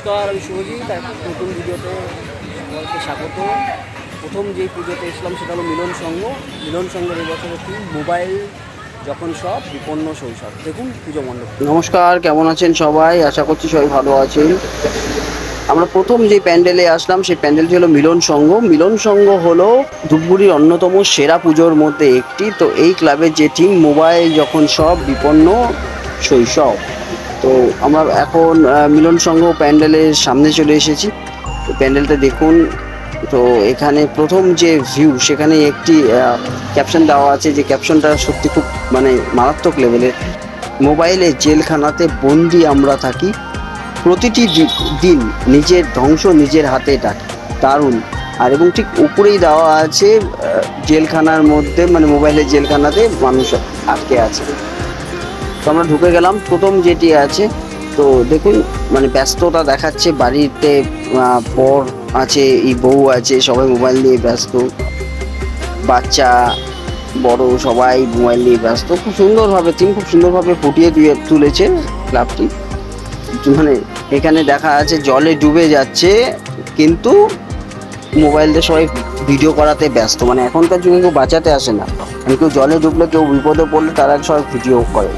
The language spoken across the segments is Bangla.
নমস্কার, আমি শুভজিৎ। নতুন ভিডিওতে সবাইকে স্বাগত। প্রথম যেই পুজোতে এসলাম সেটা হলো মিলন সংঘ। মিলন সংঘের এবছরের থিম মোবাইল যখন সব বিপন্ন শৈশব। দেখুন পুজো মণ্ডপ। নমস্কার, কেমন আছেন সবাই? আশা করছি সবাই ভালো আছেন। আমরা প্রথম যে প্যান্ডেলে আসলাম সেই প্যান্ডেলটি হলো মিলন সংঘ। মিলন সংঘ হলো ধূপগুড়ির অন্যতম সেরা পুজোর মধ্যে একটি। তো এই ক্লাবের যে থিম মোবাইল যখন সব বিপন্ন শৈশব। তো আমরা এখন মিলন সংঘ প্যান্ডেলের সামনে চলে এসেছি। প্যান্ডেলটা দেখুন। তো এখানে প্রথম যে ভিউ সেখানে একটি ক্যাপশন দেওয়া আছে, যে ক্যাপশনটা সত্যি খুব মারাত্মক লেভেলের। মোবাইলে জেলখানাতে বন্দি আমরা থাকি, প্রতিটি দিন নিজের ধ্বংস নিজের হাতে ডাকি। দারুণ। আর এবং ঠিক উপরেই দেওয়া আছে জেলখানার মধ্যে, মোবাইলের জেলখানাতে মানুষ আটকে আছে। তো আমরা ঢুকে গেলাম। প্রথম যেটি আছে, তো দেখুন ব্যস্ততা দেখাচ্ছে। বাড়িতে বর আছে, এই বউ আছে, সবাই মোবাইল নিয়ে ব্যস্ত। বাচ্চা বড় সবাই মোবাইল নিয়ে ব্যস্ত। খুব সুন্দরভাবে খুব সুন্দরভাবে ফুটিয়ে দিয়ে তুলেছে ক্লাবটি। এখানে দেখা আছে জলে ডুবে যাচ্ছে, কিন্তু মোবাইলটা সবাই ভিডিও করাতে ব্যস্ত। এখনকার যুগে কেউ বাঁচাতে আসে না। কেউ জলে ডুবলে, কেউ বিপদে পড়লে তারা সবাই ভিডিও করে।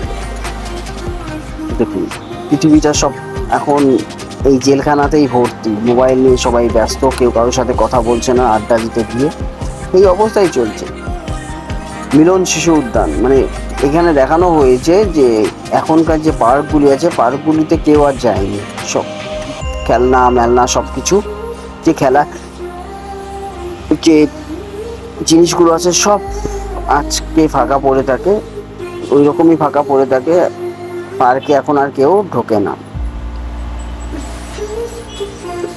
দেখুন পৃথিবীটা সব এখন এই জেলখানাতেই ভর্তি, মোবাইল নিয়ে সবাই ব্যস্ত। কেউ কারোর সাথে কথা বলছে না, আড্ডা দিতে গিয়ে এই অবস্থাই চলছে। মিলন শিশু উদ্যান, এখানে দেখানো হয়েছে যে এখনকার যে পার্কগুলি আছে, পার্কগুলিতে কেউ আর যায়নি। সব খেলনা মেলনা সব কিছু, যে খেলা যে জিনিসগুলো আছে সব আজকে ফাঁকা পড়ে থাকে, ওই রকমই ফাঁকা পড়ে থাকে। পার্কে এখন আর কেউ ঢোকে না।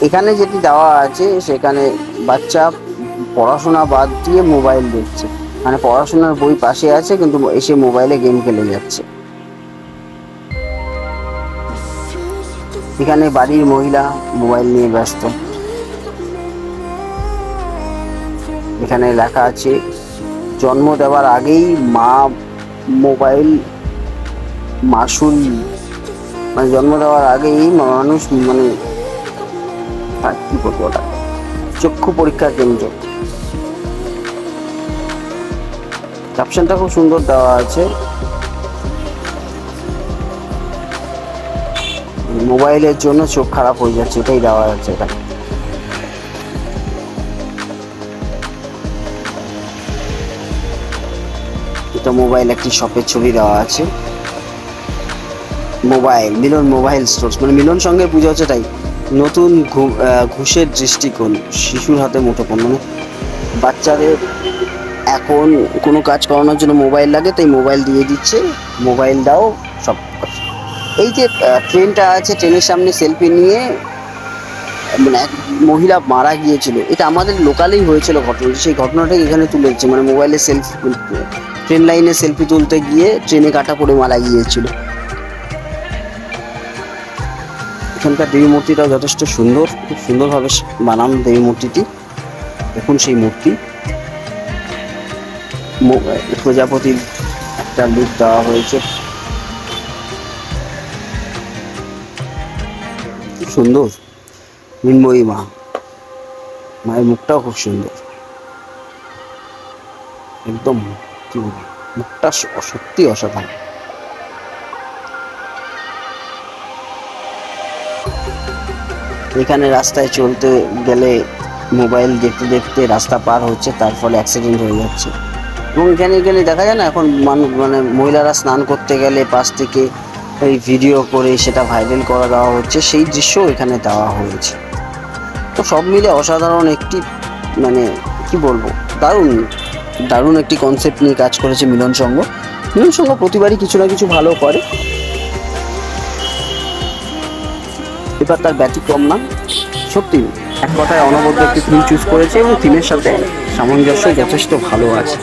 এখানে যেটি দেওয়া আছে সেখানে বাচ্চা পড়াশোনা বাদ দিয়ে মোবাইল দেখছে। পড়াশোনার বই পাশে আছে, কিন্তু এসে মোবাইলে গেম খেলে যাচ্ছে। এখানে বাড়ির মহিলা মোবাইল নিয়ে ব্যস্ত। এখানে লেখা আছে জন্ম দেওয়ার আগেই মা মোবাইল মাসুল, জন্ম দেওয়ার আগেই মানুষ কি বলবো, ওটা চক্ষু পরীক্ষা কেন্দ্র। ক্যাপশনটা খুব সুন্দর দেওয়া আছে। মোবাইলের জন্য চোখ খারাপ হয়ে যাচ্ছে, এটাই দেওয়া আছে এখানে। এটা মোবাইল একটি শপের ছবি দেওয়া আছে। মোবাইল মিলন মোবাইল স্টোর্স, মিলন সঙ্গে পুজো হচ্ছে তাই। নতুন ঘুষের দৃষ্টিকোণ, শিশুর হাতে মুঠোফোন। বাচ্চাদের এখন কোনো কাজ করানোর জন্য মোবাইল লাগে, তাই মোবাইল দিয়ে দিচ্ছে। মোবাইল দাও সব। এই যে ট্রেনটা আছে, ট্রেনের সামনে সেলফি নিয়ে এক মহিলা মারা গিয়েছিল। এটা আমাদের লোকালেই হয়েছিল ঘটনা। সেই ঘটনাটাই এখানে তুলেছে। মোবাইলে সেলফি, ট্রেন লাইনে সেলফি তুলতে গিয়ে ট্রেনে কাটা পড়ে মারা গিয়েছিল। এখানকার দেবী মূর্তিটাও যথেষ্ট সুন্দর, খুব সুন্দরভাবে বানানো দেবী মূর্তিটি। দেখুন সেই মূর্তি, প্রজাপতির একটা লুক দেওয়া হয়েছে। খুব সুন্দর মৃন্ময়ী মা, মায়ের মুখটাও খুব সুন্দর। একদম কি বলবো, মুখটা সত্যি অসাধারণ। এখানে রাস্তায় চলতে গেলে মোবাইল দেখতে দেখতে রাস্তা পার হচ্ছে, তার ফলে অ্যাক্সিডেন্ট হয়ে যাচ্ছে। এবং এখানে দেখা যায় না, এখন মহিলারা স্নান করতে গেলে পাশ থেকে এই ভিডিও করে সেটা ভাইরাল করা দেওয়া হচ্ছে, সেই দৃশ্যও এখানে দেওয়া হয়েছে। তো সব মিলে অসাধারণ একটি কি বলবো, দারুণ দারুণ একটি কনসেপ্ট নিয়ে কাজ করেছে মিলন সংঘ। মিলন সংঘ প্রতিবারই কিছু না কিছু ভালো করে, এবার তার ব্যতিক্রম না। সত্যি এক কথায় অনবদ্য একটি থিম চুজ করেছে, এবং থিমের সাথে সামঞ্জস্য যথেষ্ট ভালো আছে।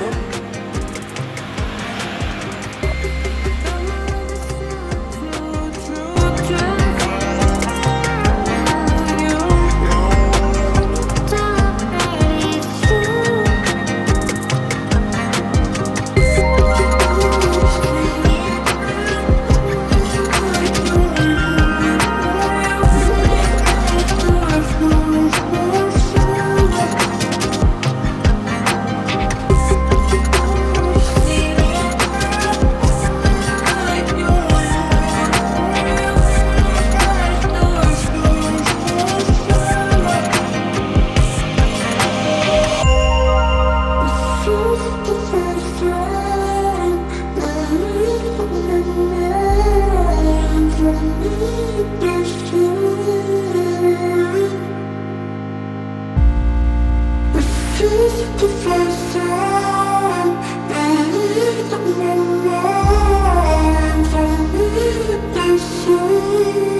the first time. You leave my mind for me this way.